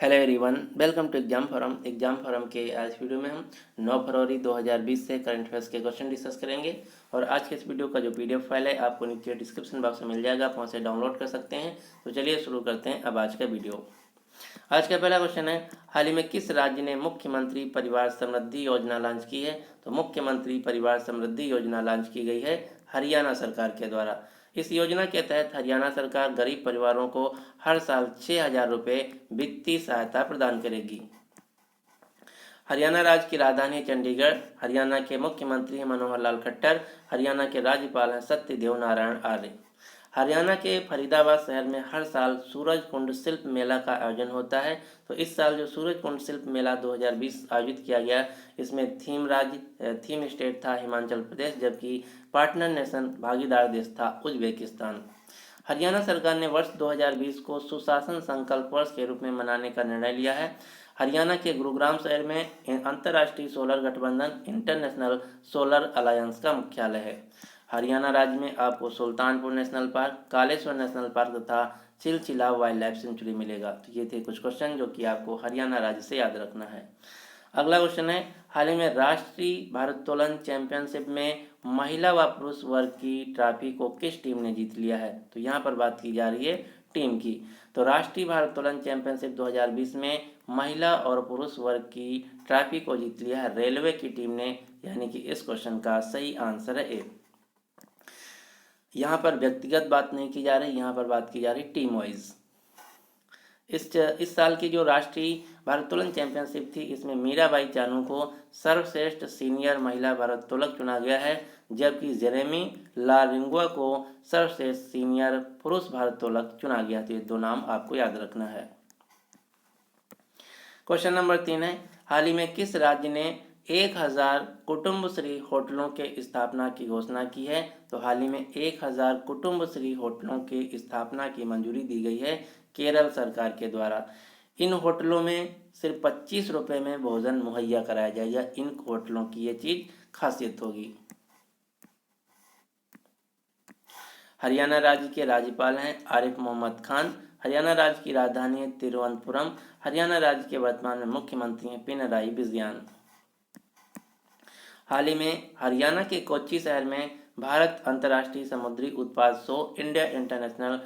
Hello everyone, welcome to exam forum के आज video में हम 9 फरवरी 2020 से करंट अफेयर्स के क्वेश्चन डिस्कस करेंगे। और आज के इस वीडियो का जो पीडीएफ फाइल है आपको नीचे डिस्क्रिप्शन बॉक्स में मिल जाएगा, आप वहाँ से डाउनलोड कर सकते हैं। तो चलिए शुरू करते हैं अब आज का वीडियो। आज का पहला क्वेश्चन है, हाल ही में किस राज्य ने मुख्यमंत्री परिवार समृद्धि योजना लॉन्च की है? तो मुख्यमंत्री परिवार समृद्धि योजना लॉन्च की गई है हरियाणा सरकार के द्वारा। इस योजना के तहत हरियाणा सरकार गरीब परिवारों को हर साल 6,000 रुपये वित्तीय सहायता प्रदान करेगी। हरियाणा राज्य की राजधानी है चंडीगढ़। हरियाणा के मुख्यमंत्री हैं मनोहर लाल खट्टर। हरियाणा के राज्यपाल हैं सत्यदेव नारायण आर्य। हरियाणा के फरीदाबाद शहर में हर साल सूरज कुंड शिल्प मेला का आयोजन होता है। तो इस साल जो सूरज कुंड शिल्प मेला 2020 आयोजित किया गया, इसमें थीम स्टेट था हिमाचल प्रदेश, जबकि पार्टनर नेशन भागीदार देश था उज्बेकिस्तान। हरियाणा सरकार ने वर्ष 2020 को सुशासन संकल्प वर्ष के रूप में मनाने का निर्णय लिया है। हरियाणा के गुरुग्राम शहर में अंतर्राष्ट्रीय सोलर गठबंधन इंटरनेशनल सोलर अलायंस का मुख्यालय है। हरियाणा राज्य में आपको Sultanpur national park, Kaleshwar national park तथा चिलचिला वाइल्ड लाइफ सेंचुरी मिलेगा। तो ये थे कुछ क्वेश्चन जो कि आपको हरियाणा राज्य से याद रखना है। अगला क्वेश्चन है, हाल ही में राष्ट्रीय भारोत्तोलन चैंपियनशिप में महिला व पुरुष वर्ग की ट्रॉफी को किस टीम ने जीत लिया है? तो यहाँ पर बात की जा रही है टीम की। तो राष्ट्रीय भारोत्तोलन चैंपियनशिप 2020 में महिला और पुरुष वर्ग की ट्रॉफी को जीत लिया है रेलवे की टीम ने, यानी कि इस क्वेश्चन का सही आंसर है ए। यहाँ पर व्यक्तिगत बात नहीं की जा रही, यहाँ पर बात की जा रही टीम वाइज। इस साल की जो राष्ट्रीय भारोत्तोलन चैंपियनशिप थी, इसमें मीराबाई चानू को सर्वश्रेष्ठ सीनियर महिला भारोत्तोलक चुना गया है, जबकि जेरेमी लारिंगुआ को सर्वश्रेष्ठ सीनियर पुरुष भारोत्तोलक चुना गया। तो ये दो नाम आपको याद रखना है। क्वेश्चन नंबर 3 है, हाल ही में किस राज्य ने 1,000 कुटुंबश्री होटलों के स्थापना की घोषणा की है? तो हाल ही में 1,000 कुटुंबश्री होटलों के स्थापना की मंजूरी दी गई है केरल सरकार के द्वारा। इन होटलों में सिर्फ 25 रुपये में भोजन मुहैया कराया जाएगा। इन होटलों की ये चीज खासियत होगी। हरियाणा राज्य के राज्यपाल हैं आरिफ मोहम्मद खान। हरियाणा राज्य की राजधानी है तिरुवनंतपुरम। हरियाणा राज्य के वर्तमान में मुख्यमंत्री हैं पिनराई विजयन। हाल ही में हरियाणा के कोच्चि शहर में भारत अंतर्राष्ट्रीय समुद्री उत्पाद show India international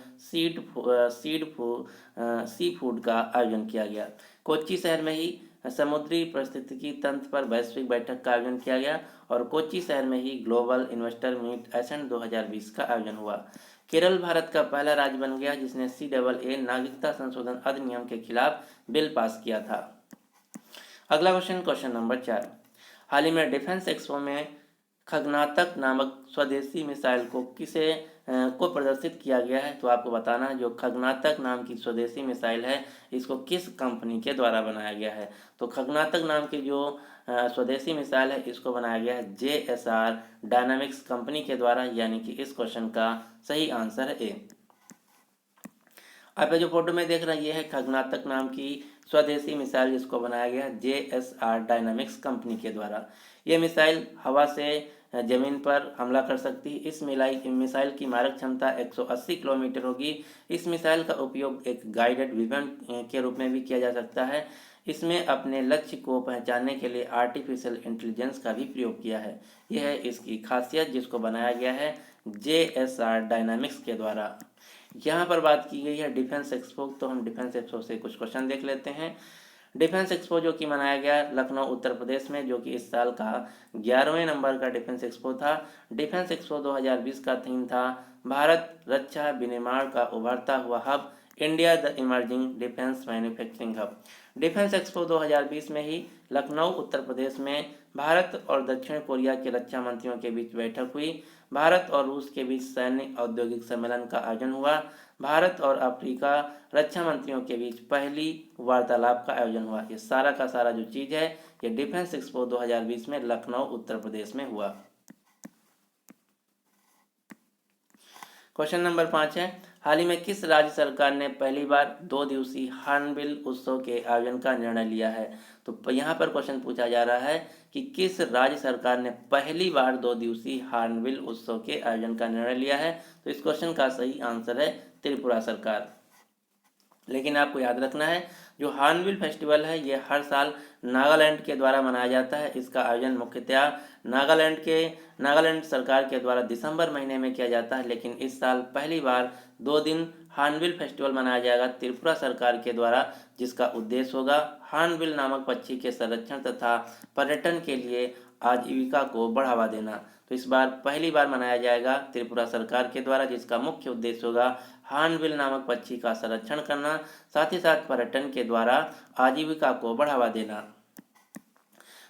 sea food का आयोजन किया गया। कोच्चि शहर में ही समुद्री पारिस्थितिकी तंत्र पर वैश्विक बैठक का आयोजन किया गया और कोच्चि शहर में ही ग्लोबल इन्वेस्टर मीट एसेंट 2020 का आयोजन हुआ। केरल भारत का पहला राज्य बन गया जिसने CAA नागरिकता संशोधन अधिनियम के खिलाफ बिल पास किया था। अगला क्वेश्चन नंबर 4, हाल ही में डिफेंस एक्सपो में खगनातक नामक स्वदेशी मिसाइल को प्रदर्शित किया गया है। तो आपको बताना है जो खगनातक नाम की स्वदेशी मिसाइल है, इसको किस कंपनी के द्वारा बनाया गया है? तो खगनातक नाम की जो स्वदेशी मिसाइल है, इसको बनाया गया है JSR डायनामिक्स कंपनी के द्वारा, यानी कि इस क्वेश्चन का सही आंसर है ए। आप जो फोटो में देख रहे हैं, ये है खगनातक नाम की स्वदेशी मिसाइल जिसको बनाया गया JSR डायनामिक्स कंपनी के द्वारा। ये मिसाइल हवा से जमीन पर हमला कर सकती है। इस मिसाइल की मारक क्षमता 180 किलोमीटर होगी। इस मिसाइल का उपयोग एक गाइडेड विमान के रूप में भी किया जा सकता है। इसमें अपने लक्ष्य को पहचानने के लिए आर्टिफिशियल इंटेलिजेंस का भी प्रयोग किया है। यह है इसकी खासियत जिसको बनाया गया है JSR डायनामिक्स के द्वारा। यहाँ पर बात की गई है डिफेंस एक्सपो, तो हम डिफेंस एक्सपो से कुछ क्वेश्चन देख लेते हैं। डिफेंस एक्सपो जो कि मनाया गया लखनऊ उत्तर प्रदेश में, जो कि इस साल का 11वें नंबर का डिफेंस एक्सपो था। डिफेंस एक्सपो 2020 का थीम था भारत रक्षा विनिर्माण का उभरता हुआ hub, India the emerging defence manufacturing hub. Defence expo 2020 में ही लखनऊ उत्तर प्रदेश में भारत और दक्षिण कोरिया के रक्षा मंत्रियों के बीच बैठक हुई। भारत और रूस के बीच सैन्य औद्योगिक सम्मेलन का आयोजन हुआ। भारत और अफ्रीका रक्षा मंत्रियों के बीच पहली वार्तालाप का आयोजन हुआ। ये सारा का सारा जो चीज है, ये डिफेंस एक्सपो 2020 में लखनऊ उत्तर प्रदेश में हुआ। क्वेश्चन नंबर 5 है, हाल ही में किस राज्य सरकार ने पहली बार 2 दिवसीय हॉर्नबिल उत्सव के आयोजन का निर्णय लिया है? तो यहाँ पर क्वेश्चन पूछा जा रहा है कि किस राज्य सरकार ने पहली बार 2 दिवसीय हॉर्नबिल उत्सव के आयोजन का निर्णय लिया है? तो इस क्वेश्चन का सही आंसर है त्रिपुरा सरकार। लेकिन आपको याद रखना है जो हॉर्नबिल फेस्टिवल है ये हर साल नागालैंड के द्वारा मनाया जाता है। इसका आयोजन मुख्यतः नागालैंड सरकार के द्वारा दिसंबर महीने में किया जाता है, लेकिन इस साल पहली बार 2 दिन हॉर्नबिल फेस्टिवल मनाया जाएगा त्रिपुरा सरकार के द्वारा, जिसका उद्देश्य होगा हॉर्नबिल नामक पक्षी के संरक्षण तथा पर्यटन के लिए आजीविका को बढ़ावा देना। तो इस बार पहली बार मनाया जाएगा त्रिपुरा सरकार के द्वारा, जिसका मुख्य उद्देश्य होगा हॉर्नबिल नामक पक्षी का संरक्षण करना, साथ ही साथ पर्यटन के द्वारा आजीविका को बढ़ावा देना।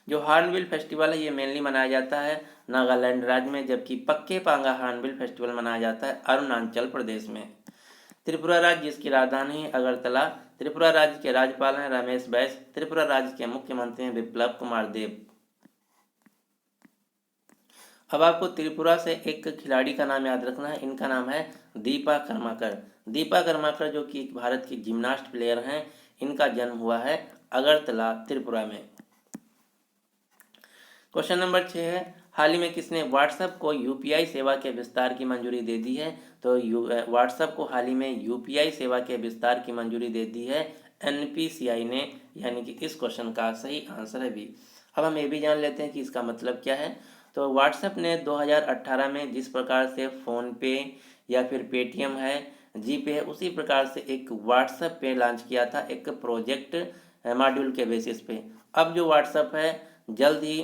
जो हॉर्नबिल फेस्टिवल है ये मेनली मनाया जाता है नागालैंड राज्य में, जबकि पक्के पांगा हॉर्नबिल फेस्टिवल मनाया जाता है अरुणाचल प्रदेश में। त्रिपुरा राज्य जिसकी राजधानी है अगरतला। त्रिपुरा राज्य के राज्यपाल हैं रमेश बैस। त्रिपुरा राज्य के मुख्यमंत्री हैं बिप्लब कुमार देब। अब आपको त्रिपुरा से एक खिलाड़ी का नाम याद रखना है, इनका नाम है दीपा कर्माकर। दीपा कर्माकर जो कि भारत की जिम्नास्ट प्लेयर हैं, इनका जन्म हुआ है अगरतला त्रिपुरा में। क्वेश्चन नंबर 6 है, हाल ही में किसने व्हाट्सएप को यूपीआई सेवा के विस्तार की मंजूरी दे दी है? तो व्हाट्सएप को हाल ही में यूपीआई सेवा के विस्तार की मंजूरी दे दी है एनपीसीआई ने, यानी कि इस क्वेश्चन का सही आंसर है बी। अब हम ये भी जान लेते हैं कि इसका मतलब क्या है। तो व्हाट्सएप ने 2018 में जिस प्रकार से फ़ोनपे या फिर पेटीएम है, जीपे है, उसी प्रकार से एक व्हाट्सएप पे लॉन्च किया था एक प्रोजेक्ट मॉड्यूल के बेसिस पे। अब जो व्हाट्सएप है जल्द ही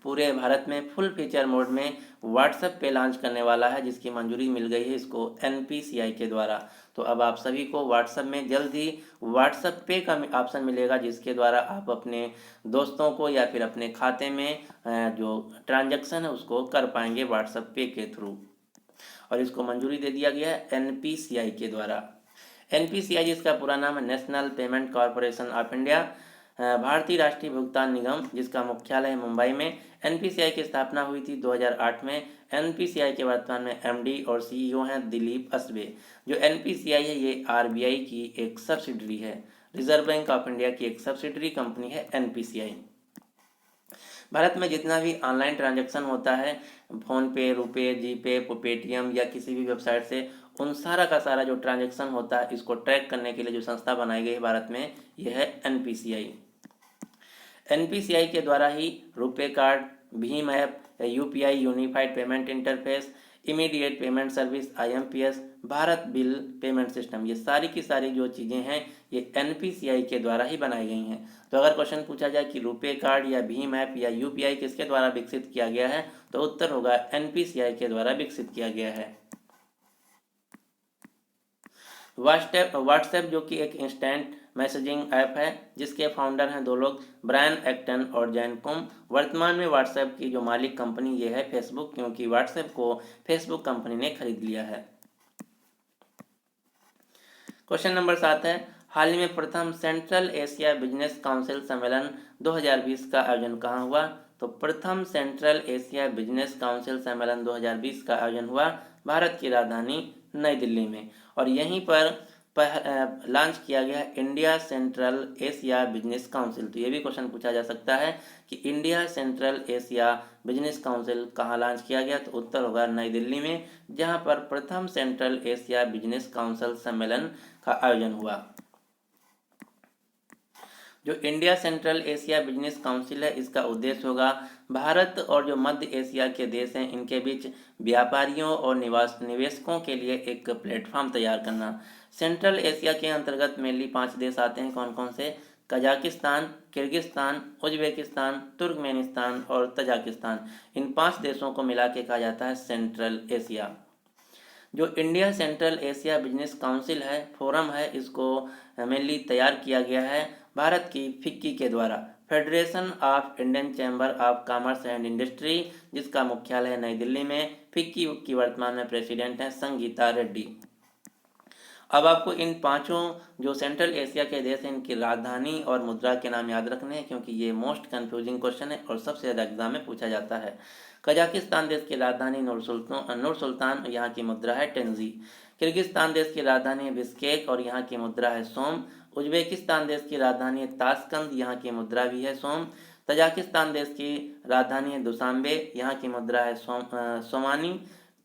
पूरे भारत में फुल फीचर मोड में व्हाट्सएप पे लॉन्च करने वाला है, जिसकी मंजूरी मिल गई है इसको एनपीसीआई के द्वारा। तो अब आप सभी को व्हाट्सएप में जल्द ही व्हाट्सएप पे का ऑप्शन मिलेगा, जिसके द्वारा आप अपने दोस्तों को या फिर अपने खाते में जो ट्रांजैक्शन है उसको कर पाएंगे व्हाट्सएप पे के थ्रू, और इसको मंजूरी दे दिया गया है एनपीसीआई के द्वारा। एनपीसीआई जिसका पूरा नाम है national payment corporation of India, भारतीय राष्ट्रीय भुगतान निगम, जिसका मुख्यालय है मुंबई में। एनपीसीआई की स्थापना हुई थी 2008 में। एनपीसीआई के वर्तमान में एमडी और सीईओ हैं दिलीप असबे। जो एनपीसीआई है ये आरबीआई की एक सब्सिडरी है, रिजर्व बैंक ऑफ इंडिया की एक सब्सिडरी कंपनी है एनपीसीआई। भारत में जितना भी ऑनलाइन ट्रांजैक्शन होता है, फ़ोनपे, रुपे, जीपे, पेटीएम या किसी भी वेबसाइट से, उन सारा का सारा जो ट्रांजैक्शन होता है इसको ट्रैक करने के लिए जो संस्था बनाई गई है भारत में, यह है एनपीसीआई। एनपीसीआई के द्वारा ही रुपे कार्ड, भीम app, UPI unified payment interface, immediate payment service IMPS, Bharat bill payment system, ये सारी की सारी जो चीज़ें हैं ये एनपीसीआई के द्वारा ही बनाई गई हैं। तो अगर क्वेश्चन पूछा जाए कि रुपे कार्ड या भीम ऐप या यूपीआई किसके द्वारा विकसित किया गया है, तो उत्तर होगा एनपीसीआई के द्वारा विकसित किया गया है। व्हाट्सएप जो कि एक इंस्टेंट मैसेजिंग ऐप है, जिसके फाउंडर हैं 2 लोग, ब्रायन एक्टन और जैन कुम। वर्तमान में व्हाट्सएप की जो मालिक कंपनी ये है फेसबुक, क्योंकि व्हाट्सएप को फेसबुक कंपनी ने खरीद लिया है। क्वेश्चन नंबर 7 है, हाल ही में प्रथम सेंट्रल एशिया बिजनेस काउंसिल सम्मेलन 2020 का आयोजन कहाँ हुआ? तो प्रथम सेंट्रल एशिया बिजनेस काउंसिल सम्मेलन 2020 का आयोजन हुआ भारत की राजधानी नई दिल्ली में, और यहीं पर लॉन्च किया गया India central Asia business council. तो ये भी क्वेश्चन पूछा जा सकता है कि India central Asia business council कहाँ लॉन्च किया गया, तो उत्तर होगा नई दिल्ली में, जहां पर प्रथम सेंट्रल एशिया बिजनेस काउंसिल सम्मेलन का आयोजन हुआ। जो India central Asia business council है, इसका उद्देश्य होगा भारत और जो मध्य एशिया के देश हैं इनके बीच व्यापारियों और निवेशकों के लिए एक प्लेटफॉर्म तैयार करना। सेंट्रल एशिया के अंतर्गत मेनली 5 देश आते हैं, कौन कौन से? कजाकिस्तान, किर्गिस्तान, उज्बेकिस्तान, तुर्कमेनिस्तान और तजाकिस्तान। इन 5 देशों को मिला के कहा जाता है सेंट्रल एशिया। जो India central Asia business council है, फोरम है, इसको मेनली तैयार किया गया है भारत की फिक्की के द्वारा, federation of Indian chamber of commerce and industry, जिसका मुख्यालय है नई दिल्ली में। फिक्की की वर्तमान में प्रेसिडेंट हैं संगीता रेड्डी। अब आपको इन 5 जो सेंट्रल एशिया के देश हैं इनकी राजधानी और मुद्रा के नाम याद रखने हैं, क्योंकि ये मोस्ट कंफ्यूजिंग क्वेश्चन है और सबसे ज़्यादा एग्जाम में पूछा जाता है। कजाकिस्तान देश की राजधानी नूर सुल्तान, यहाँ की मुद्रा है टेंजी। किर्गिस्तान देश की राजधानी है बिश्केक और यहाँ की मुद्रा है सोम। उज्बेकिस्तान देश की राजधानी है ताशकंद, यहाँ की मुद्रा भी है सोम। तजाकिस्तान देश की राजधानी है दुशांबे, यहाँ की मुद्रा है सोमानी।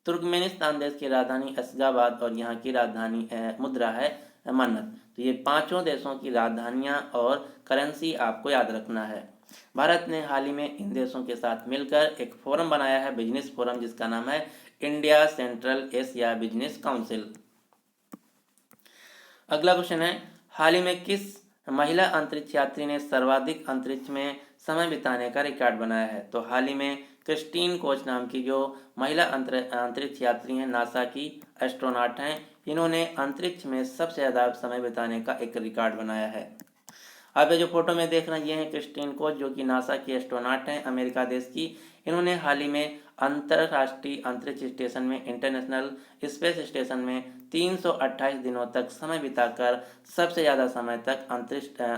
तुर्कमेनिस्तान देश की राजधानी अशगाबाद और यहाँ की राजधानी मुद्रा है मन्नत। तो ये पांचों देशों की राजधानियां और करेंसी आपको याद रखना है। भारत ने हाल ही में इन देशों के साथ मिलकर एक फोरम बनाया है, बिजनेस फोरम, जिसका नाम है India central Asia business council. अगला क्वेश्चन है, हाल ही में किस महिला अंतरिक्ष यात्री ने सर्वाधिक अंतरिक्ष में समय बिताने का रिकॉर्ड बनाया है? तो हाल ही में क्रिस्टीन कोच नाम की जो महिला अंतरिक्ष यात्री हैं, नासा की एस्ट्रोनॉट हैं, इन्होंने अंतरिक्ष में सबसे ज़्यादा समय बिताने का एक रिकॉर्ड बनाया है। आप ये जो फोटो में देख रहे हैं, ये हैं क्रिस्टीन कोच, जो कि नासा की एस्ट्रोनॉट हैं, अमेरिका देश की। इन्होंने हाल ही में अंतर्राष्ट्रीय अंतरिक्ष स्टेशन में, इंटरनेशनल स्पेस स्टेशन में 328 दिनों तक समय बिताकर सबसे ज़्यादा समय तक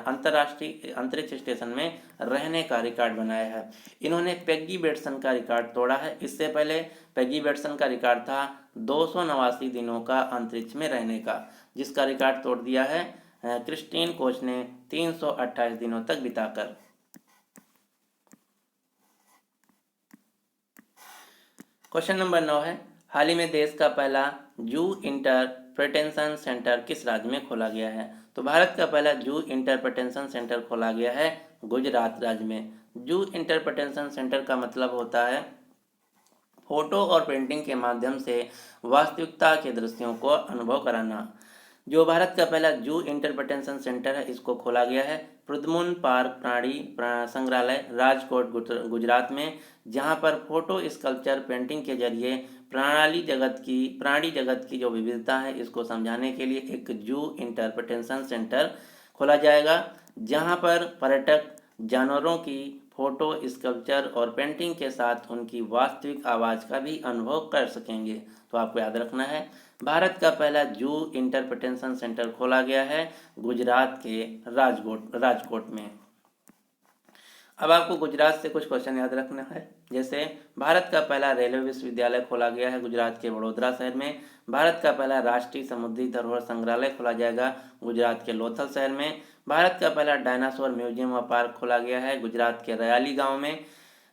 अंतर्राष्ट्रीय अंतरिक्ष स्टेशन में रहने का रिकॉर्ड बनाया है। इन्होंने पेग्गी बेटसन का रिकॉर्ड तोड़ा है। इससे पहले पेग्गी बेटसन का रिकॉर्ड था 289 दिनों का अंतरिक्ष में रहने का, जिसका रिकॉर्ड तोड़ दिया है क्रिस्टीन कोच ने 328 दिनों तक बिताकर। क्वेश्चन नंबर 9 है, हाल ही में देश का पहला जू इंटरप्रिटेशन सेंटर किस राज्य में खोला गया है? तो भारत का पहला जू इंटरप्रिटेशन सेंटर खोला गया है गुजरात राज्य में। जू इंटरप्रिटेशन सेंटर का मतलब होता है फोटो और पेंटिंग के माध्यम से वास्तविकता के दृश्यों को अनुभव कराना। जो भारत का पहला जू इंटरप्रिटेशन सेंटर है, इसको खोला गया है प्रद्युम्न पार्क प्राणी संग्रहालय, राजकोट, गुजरात में, जहां पर फोटो स्कल्पचर पेंटिंग के जरिए प्राणी जगत की जो विविधता है, इसको समझाने के लिए एक जू इंटरप्रिटेशन सेंटर खोला जाएगा, जहां पर पर्यटक जानवरों की फोटो स्कल्पचर और पेंटिंग के साथ उनकी वास्तविक आवाज़ का भी अनुभव कर सकेंगे। तो आपको याद रखना है, भारत का पहला जू इंटरप्रिटेशन सेंटर खोला गया है गुजरात के राजकोट में। अब आपको गुजरात से कुछ क्वेश्चन याद रखना है, जैसे भारत का पहला रेलवे विश्वविद्यालय खोला गया है गुजरात के वडोदरा शहर में। भारत का पहला राष्ट्रीय समुद्री धरोहर संग्रहालय खोला जाएगा गुजरात के लोथल शहर में। भारत का पहला डायनासोर म्यूजियम व पार्क खोला गया है गुजरात के रयाली गाँव में।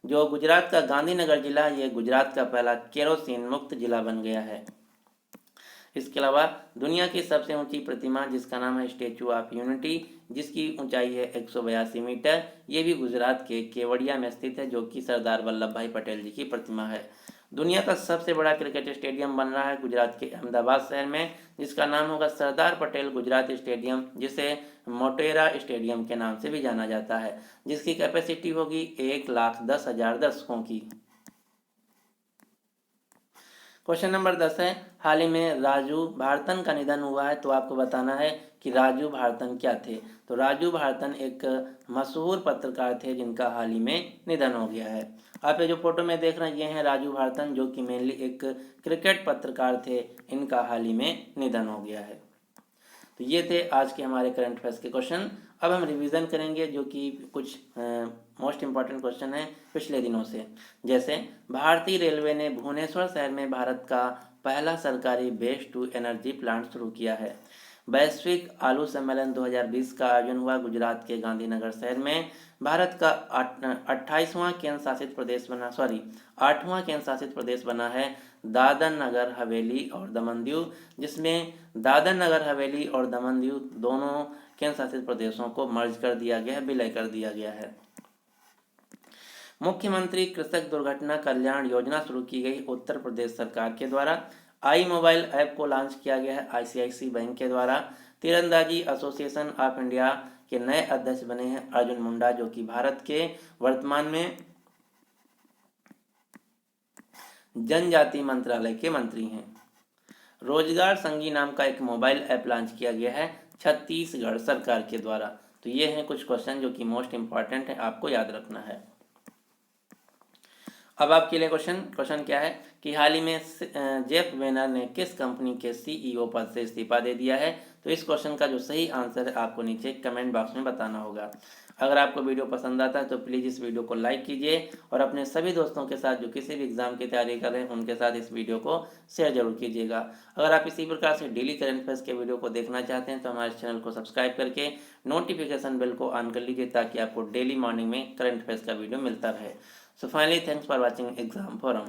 जो गुजरात का गांधीनगर जिला, ये गुजरात का पहला केरोसिन मुक्त जिला बन गया है। इसके अलावा दुनिया की सबसे ऊंची प्रतिमा, जिसका नाम है स्टैचू ऑफ यूनिटी, जिसकी ऊंचाई है 182 मीटर, ये भी गुजरात के केवड़िया में स्थित है, जो कि सरदार वल्लभ भाई पटेल जी की प्रतिमा है। दुनिया का सबसे बड़ा क्रिकेट स्टेडियम बन रहा है गुजरात के अहमदाबाद शहर में, जिसका नाम होगा सरदार पटेल गुजरात स्टेडियम, जिसे मोटेरा स्टेडियम के नाम से भी जाना जाता है, जिसकी कैपेसिटी होगी 1,10,000 दर्शकों की। क्वेश्चन नंबर 10 है, हाल ही में राजू भारतन का निधन हुआ है। तो आपको बताना है कि राजू भारतन क्या थे। तो राजू भारतन एक मशहूर पत्रकार थे, जिनका हाल ही में निधन हो गया है। आप ये जो फोटो में देख रहे हैं, ये हैं राजू भारतन, जो कि मेनली एक क्रिकेट पत्रकार थे। इनका हाल ही में निधन हो गया है। तो ये थे आज के हमारे करंट अफेयर्स के क्वेश्चन। अब हम रिवीजन करेंगे, जो कि कुछ मोस्ट इंपॉर्टेंट क्वेश्चन है पिछले दिनों से। जैसे भारतीय रेलवे ने भुवनेश्वर शहर में भारत का पहला सरकारी वेस्ट टू एनर्जी प्लांट शुरू किया है। वैश्विक आलू सम्मेलन 2020 का आयोजन हुआ गुजरात के गांधीनगर शहर में। भारत का 28वां केंद्र शासित प्रदेश बना है दादर नगर हवेली और दमन दीव, जिसमें दादर नगर हवेली और दमन दीव दोनों केंद्र शासित प्रदेशों को मर्ज कर दिया गया है, विलय कर दिया गया है। मुख्यमंत्री कृषक दुर्घटना कल्याण योजना शुरू की गई उत्तर प्रदेश सरकार के द्वारा। आई मोबाइल ऐप को लॉन्च किया गया है आईसीआईसी बैंक के द्वारा। तीरंदाजी एसोसिएशन ऑफ इंडिया के नए अध्यक्ष बने हैं अर्जुन मुंडा, जो कि भारत के वर्तमान में जनजाति मंत्रालय के मंत्री हैं। रोजगार संगी नाम का एक मोबाइल ऐप लॉन्च किया गया है छत्तीसगढ़ सरकार के द्वारा। तो ये हैं कुछ क्वेश्चन जो कि मोस्ट इंपॉर्टेंट है, आपको याद रखना है। अब आपके लिए क्वेश्चन क्या है कि हाल ही में जेफ वेनर ने किस कंपनी के सीईओ पद से इस्तीफा दे दिया है? तो इस क्वेश्चन का जो सही आंसर है, आपको नीचे कमेंट बॉक्स में बताना होगा। अगर आपको वीडियो पसंद आता है तो प्लीज़ इस वीडियो को लाइक कीजिए और अपने सभी दोस्तों के साथ जो किसी भी एग्जाम की तैयारी कर रहे हैं उनके साथ इस वीडियो को शेयर जरूर कीजिएगा। अगर आप इसी प्रकार से डेली करंट अफेयर्स के वीडियो को देखना चाहते हैं तो हमारे चैनल को सब्सक्राइब करके नोटिफिकेशन बेल को ऑन कर लीजिए, ताकि आपको डेली मॉर्निंग में करंट अफेयर्स का वीडियो मिलता रहे। So finally, thanks for watching Exam Forum.